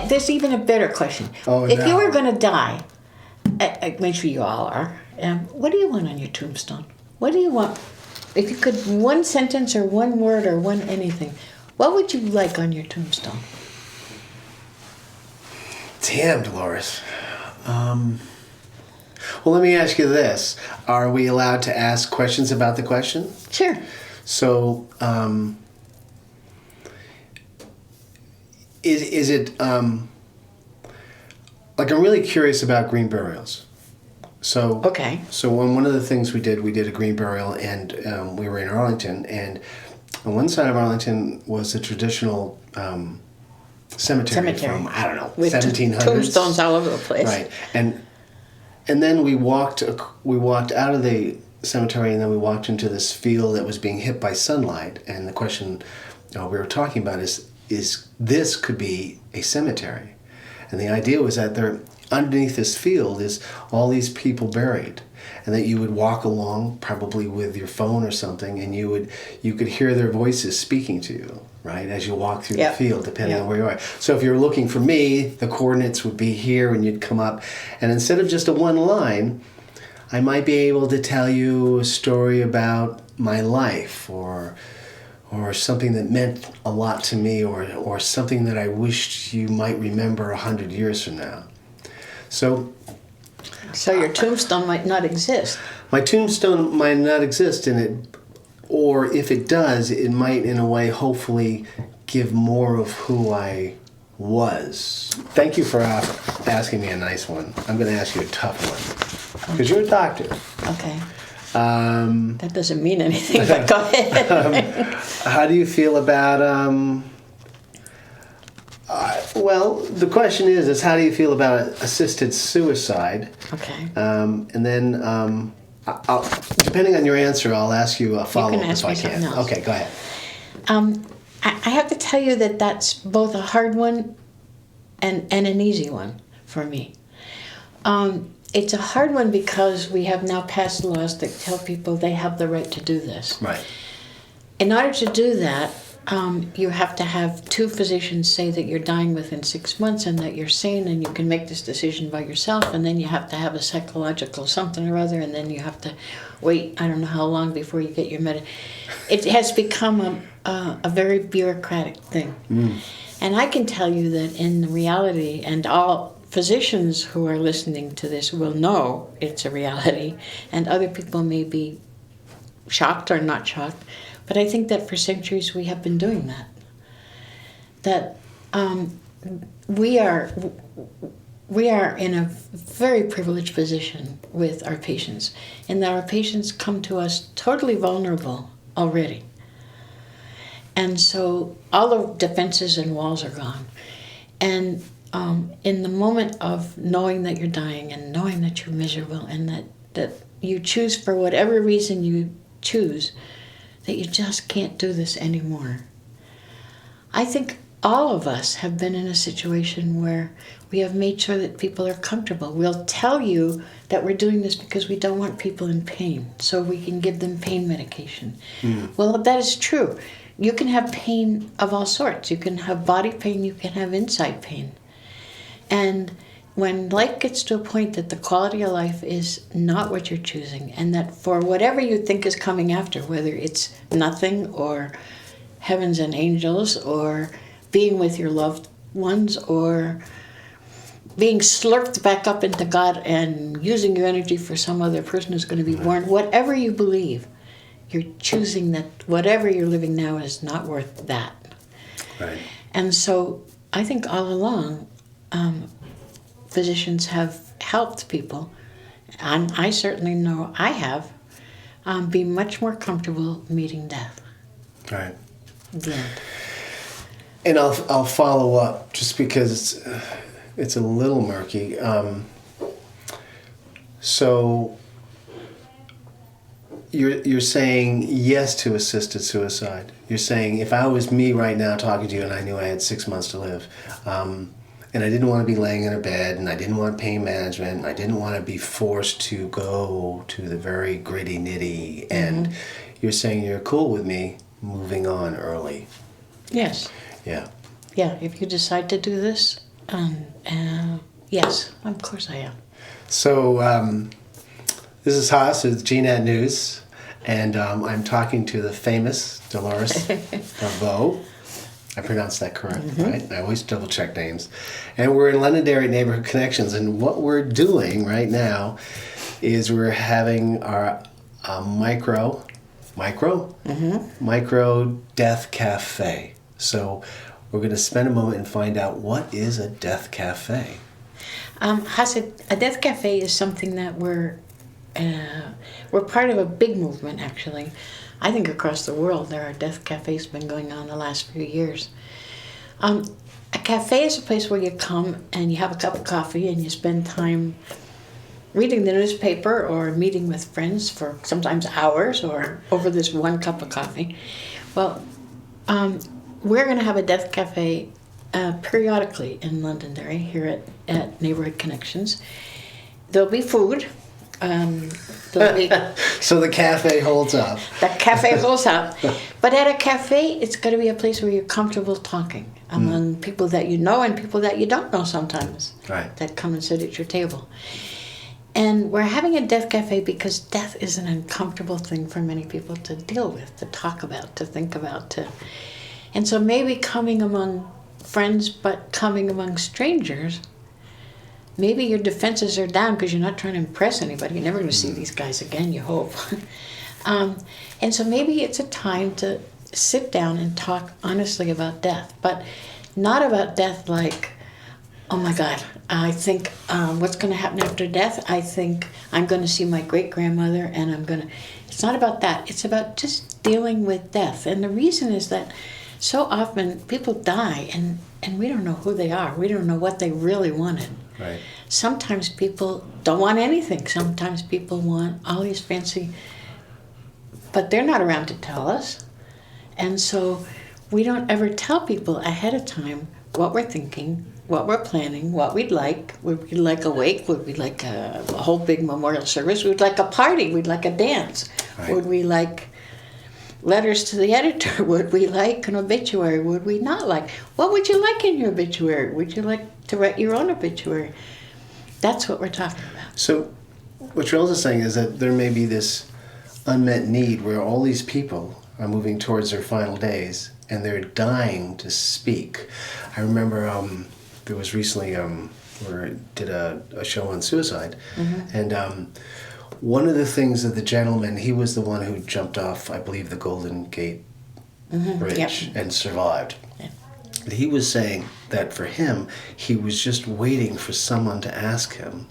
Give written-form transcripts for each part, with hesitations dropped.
there's even a better question. Oh, if no. you were going to die, make sure you all are, what do you want on your tombstone? What do you want? If you could, one sentence or one word or one anything, what would you like on your tombstone? Damn, Dolores. Well, let me ask you this. Are we allowed to ask questions about the question? Sure. So, is it, like, I'm really curious about green burials. So, Okay. So one of the things we did a green burial, and we were in Arlington, and on one side of Arlington was a traditional cemetery from, I don't know, with 1700s. Tombstones all over the place. Right. And then we walked out of the cemetery, and then we walked into this field that was being hit by sunlight. And the question we were talking about is this could be a cemetery? And the idea was that underneath this field is all these people buried, and that you would walk along, probably with your phone or something, and you could hear their voices speaking to you, right, as you walk through the field, depending on where you are. So if you're looking for me, the coordinates would be here, and you'd come up, and instead of just a one line, I might be able to tell you a story about my life, or something that meant a lot to me, or something that I wished you might remember 100 years from now. So your tombstone might not exist. My tombstone might not exist or if it does, it might, in a way, hopefully give more of who I was. Thank you for asking me a nice one. I'm going to ask you a tough one, because you're a doctor. Okay. That doesn't mean anything, but go ahead. How do you feel about... well, the question is how do you feel about assisted suicide? Okay. And then, I'll, depending on your answer, I'll ask you a follow-up if I can. Else. Okay, go ahead. I have to tell you that that's both a hard one and an easy one for me. It's a hard one because we have now passed laws that tell people they have the right to do this. Right. In order to do that, you have to have two physicians say that you're dying within 6 months and that you're sane and you can make this decision by yourself, and then you have to have a psychological something or other, and then you have to wait I don't know how long before you get your It has become a very bureaucratic thing. And I can tell you that in reality, and all physicians who are listening to this will know it's a reality, and other people may be shocked or not shocked, but I think that for centuries we have been doing that. That we are in a very privileged position with our patients, in that our patients come to us totally vulnerable already. And so all the defenses and walls are gone. And in the moment of knowing that you're dying and knowing that you're miserable and that you choose, for whatever reason you choose, that you just can't do this anymore. I think all of us have been in a situation where we have made sure that people are comfortable. We'll tell you that we're doing this because we don't want people in pain, so we can give them pain medication. Well, that is true. You can have pain of all sorts. You can have body pain, you can have inside pain. And when life gets to a point that the quality of life is not what you're choosing, and that for whatever you think is coming after, whether it's nothing or heavens and angels or being with your loved ones or being slurped back up into God and using your energy for some other person who's going to be born, whatever you believe, you're choosing that whatever you're living now is not worth that. Right. And so I think all along, physicians have helped people, and I certainly know I have, be much more comfortable meeting death. Right. The end. And I'll follow up just because it's a little murky. So you're saying yes to assisted suicide. You're saying if I was me right now talking to you and I knew I had 6 months to live, and I didn't want to be laying in a bed, and I didn't want pain management, and I didn't want to be forced to go to the very gritty nitty end, you're saying you're cool with me moving on early. Yes. Yeah. Yeah, if you decide to do this, Yes, of course I am. So this is Haas with GNAT News, and I'm talking to the famous Dolores Barbeau. I pronounced that correct, right? I always double check names. And we're in Londonderry Neighborhood Connections, and what we're doing right now is we're having our micro death cafe. So we're going to spend a moment and find out what is a death cafe. Hasid, a death cafe is something that we're part of a big movement, actually. I think across the world there are death cafes been going on the last few years. A cafe is a place where you come and you have a cup of coffee and you spend time reading the newspaper or meeting with friends for sometimes hours or over this one cup of coffee. Well, we're going to have a death cafe periodically in Londonderry here at Neighborhood Connections. There'll be food. So the cafe holds up. The cafe holds up. But at a cafe, it's got to be a place where you're comfortable talking among people that you know and people that you don't know sometimes. Right. That come and sit at your table. And we're having a death cafe because death is an uncomfortable thing for many people to deal with, to talk about, to think about. And so maybe coming among friends, but coming among strangers, maybe your defenses are down because you're not trying to impress anybody. You're never going to see these guys again, you hope. And so maybe it's a time to sit down and talk honestly about death, but not about death like, oh my God, I think what's going to happen after death? I think I'm going to see my great-grandmother and I'm going to... It's not about that. It's about just dealing with death. And the reason is that so often people die and we don't know who they are. We don't know what they really wanted. Right. Sometimes people don't want anything. Sometimes people want all these fancy... But they're not around to tell us. And so we don't ever tell people ahead of time what we're thinking, what we're planning, what we'd like. Would we like a wake? Would we like a whole big memorial service? We'd like a party. We'd like a dance. Right. Would we like letters to the editor? Would we like an obituary? Would we not like? What would you like in your obituary? Would you like to write your own obituary? That's what we're talking about. So what you're also saying is that there may be this unmet need where all these people are moving towards their final days and they're dying to speak. I remember there was recently where I did a show on suicide, and one of the things that the gentleman, he was the one who jumped off, I believe, the Golden Gate Bridge and survived. Yeah. But he was saying that for him, he was just waiting for someone to ask him,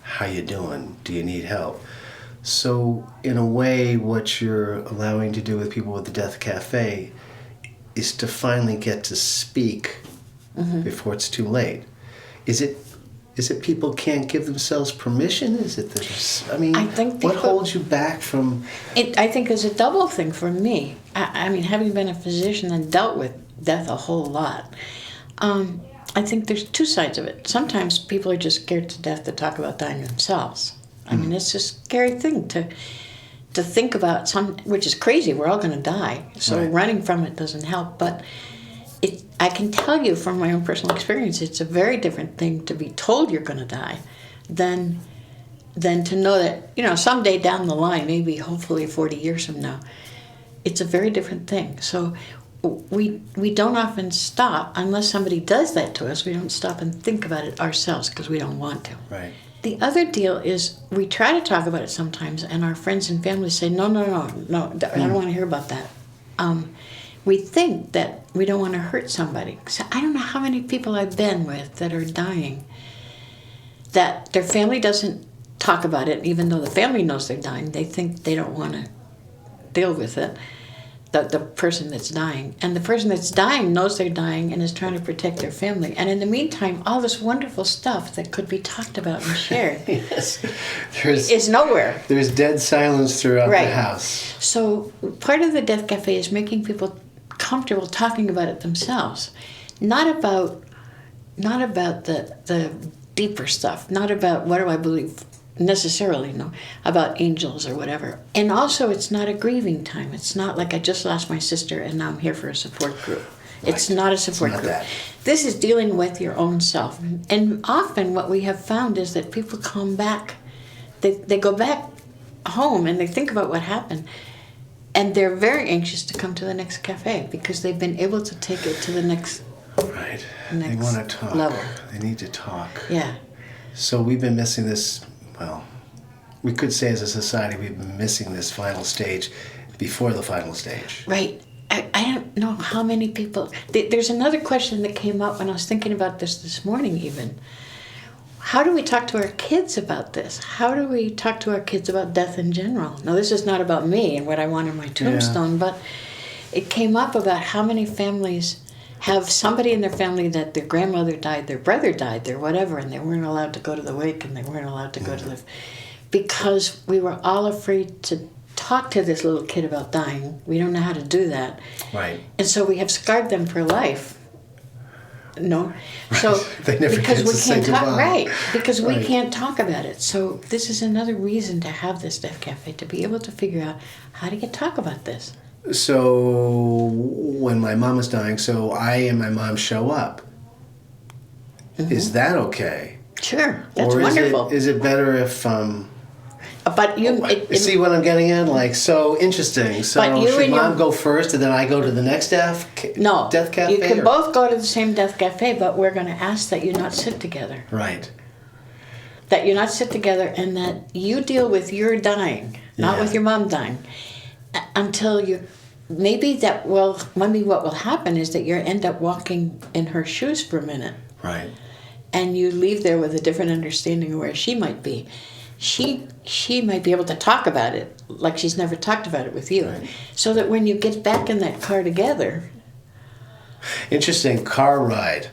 how you doing? Do you need help? So in a way, what you're allowing to do with people with the Death Cafe is to finally get to speak before it's too late. Is it people can't give themselves permission? Is it that, I mean, I think what people- holds you back from... I think it's a double thing for me. I mean, having been a physician and dealt with death a whole lot, I think there's two sides of it. Sometimes people are just scared to death to talk about dying themselves. I mean, it's a scary thing to think about, which is crazy. We're all going to die, so Right. running from it doesn't help. But I can tell you from my own personal experience, it's a very different thing to be told you're going to die than to know that, someday down the line, maybe hopefully 40 years from now, it's a very different thing. So we don't often stop, unless somebody does that to us, we don't stop and think about it ourselves because we don't want to. Right. The other deal is we try to talk about it sometimes, and our friends and family say, no, I don't want to hear about that. We think that we don't want to hurt somebody. So I don't know how many people I've been with that are dying, that their family doesn't talk about it, even though the family knows they're dying. They think they don't want to deal with it, the person that's dying. And the person that's dying knows they're dying and is trying to protect their family. And in the meantime, all this wonderful stuff that could be talked about and shared Yes. is nowhere. There's dead silence throughout Right. the house. So part of the Death Cafe is making people comfortable talking about it themselves. Not about the deeper stuff, not about what do I believe necessarily, no, about angels or whatever. And also it's not a grieving time. It's not like I just lost my sister and now I'm here for a support group. It's Right. not a support It's not group. that. This is dealing with your own self. And often what we have found is that people come back, they go back home and they think about what happened. And they're very anxious to come to the next cafe because they've been able to take it to the next Right. They next want to talk. level. They need to talk. Yeah. So we've been missing this, well, we could say as a society we've been missing this final stage before the final stage. Right. I don't know how many people... There's another question that came up when I was thinking about this morning even. How do we talk to our kids about this? How do we talk to our kids about death in general? Now, this is not about me and what I want on my tombstone, but it came up about how many families have somebody in their family that their grandmother died, their brother died, their whatever, and they weren't allowed to go to the wake and they weren't allowed to go to the... Because we were all afraid to talk to this little kid about dying. We don't know how to do that. Right. And so we have scarred them for life. No, so They never because get we to say can't talk, goodbye. right? Because we Right. can't talk about it. So this is another reason to have this Death Cafe, to be able to figure out how to talk about this. So when my mom was dying, so I and my mom show up. Is that okay? Sure, that's Or wonderful. is it better if But you, see what I'm getting at? Like, so interesting. So But you should and your- mom go first and then I go to the next death cafe? you can or- both go to the same Death Cafe, but we're going to ask that you not sit together. Right. That you not sit together and that you deal with your dying, not Yeah. with your mom dying, until you. Maybe what will happen is that you end up walking in her shoes for a minute, Right. and you leave there with a different understanding of where she might be. She might be able to talk about it like she's never talked about it with you, Right. so that when you get back in that car together, Interesting car ride.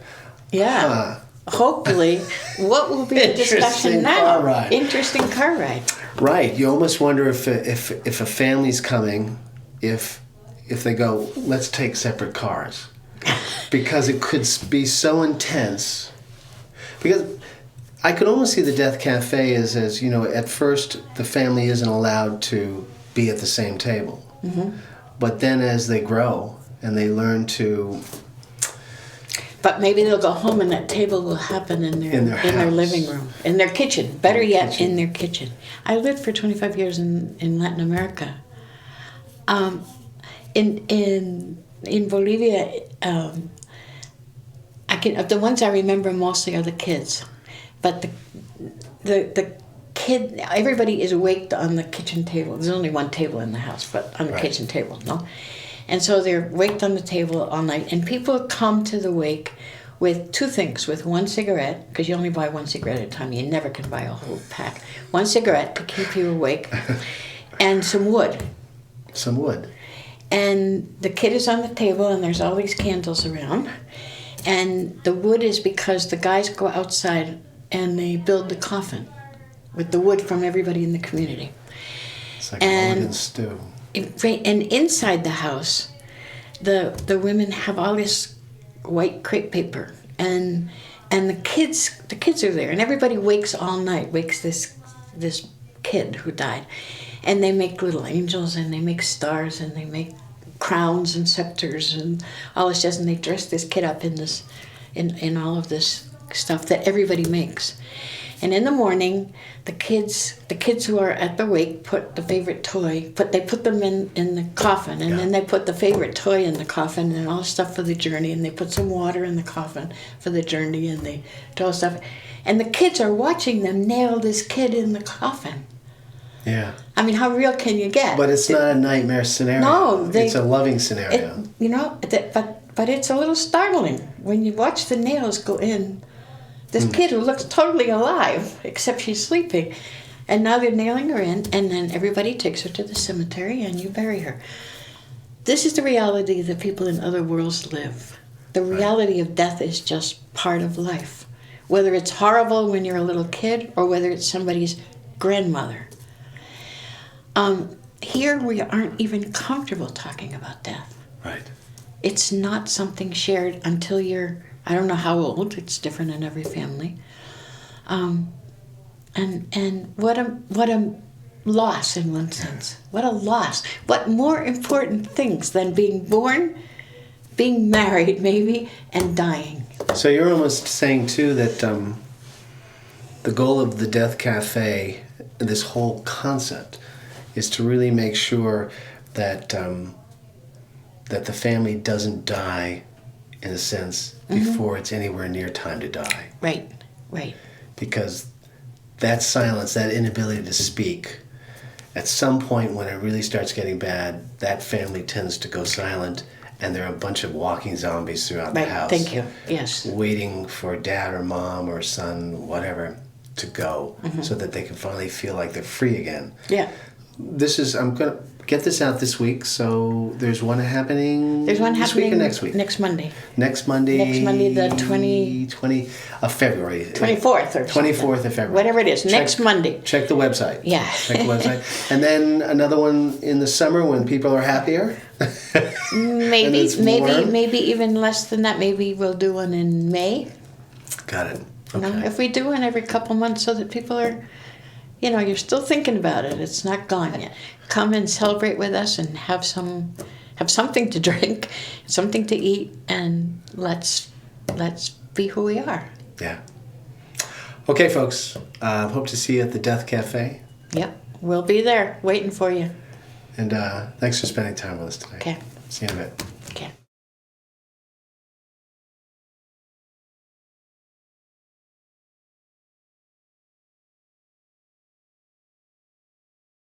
yeah. Huh. Hopefully, what will be the discussion Interesting now? car ride. Interesting car ride. Right. You almost wonder if a family's coming, if they go, let's take separate cars, because it could be so intense. Because I could almost see the Death Cafe as at first the family isn't allowed to be at the same table, but then as they grow and they learn to. But maybe they'll go home and that table will happen in their house. living room, in their kitchen. Better yet, kitchen. in their kitchen. I lived for 25 years in Latin America. In Bolivia, the ones I remember mostly are the kids, but the kid, everybody is waked on the kitchen table. There's only one table in the house, but on the Right. kitchen table, no. And so they're waked on the table all night, and people come to the wake with two things: with one cigarette, because you only buy one cigarette at a time. You never can buy a whole pack. One cigarette to keep you awake, and some wood. Some wood. And the kid is on the table, and there's all these candles around. And the wood is because the guys go outside and they build the coffin with the wood from everybody in the community. It's like And- a wood and stew. And inside the house, the women have all this white crepe paper, and the kids are there, and everybody wakes all night. Wakes this kid who died, and they make little angels, and they make stars, and they make crowns and scepters and all this jazz, and they dress this kid up in all of this stuff that everybody makes. And in the morning, the kids who are at the wake put the favorite toy, they put them in the coffin, and then they put the favorite toy in the coffin and all the stuff for the journey, and they put some water in the coffin for the journey, and they do all the stuff. And the kids are watching them nail this kid in the coffin. Yeah. I mean, how real can you get? But it's not a nightmare scenario. No, it's a loving scenario. But it's a little startling when you watch the nails go in. This kid who looks totally alive, except she's sleeping. And now they're nailing her in, and then everybody takes her to the cemetery and you bury her. This is the reality that people in other worlds live. The reality of death is just part of life. Whether it's horrible when you're a little kid or whether it's somebody's grandmother. Here we aren't even comfortable talking about death. Right. It's not something shared until you're, I don't know how old, it's different in every family. And what a loss in one sense. What a loss. What more important things than being born being married maybe, and dying. So you're almost saying too that the goal of the Death Cafe, this whole concept, is to really make sure that that the family doesn't die, in a sense, before it's anywhere near time to die. Right, right. Because that silence, that inability to speak, at some point when it really starts getting bad, that family tends to go silent, and there are a bunch of walking zombies throughout the house. Thank you. Yes. Waiting for dad or mom or son, whatever, to go, so that they can finally feel like they're free again. Yeah. I'm going to get this out this week, so there's one happening There's one this happening week or next week? Next Monday. Next Monday. Next Monday, the 20 of February. 24th or 24th of February. Whatever it is. Next Monday. Check the website. Yeah. Check the website. And then another one in the summer when people are happier. Maybe even less than that. Maybe we'll do one in May. Got it. You know, Okay. if we do one every couple months so that people are, you're still thinking about it. It's not gone yet. Come and celebrate with us and have something to drink, something to eat, and let's be who we are. Yeah. Okay, folks. Hope to see you at the Death Cafe. Yep, we'll be there waiting for you. And thanks for spending time with us today. Okay. See you in a bit.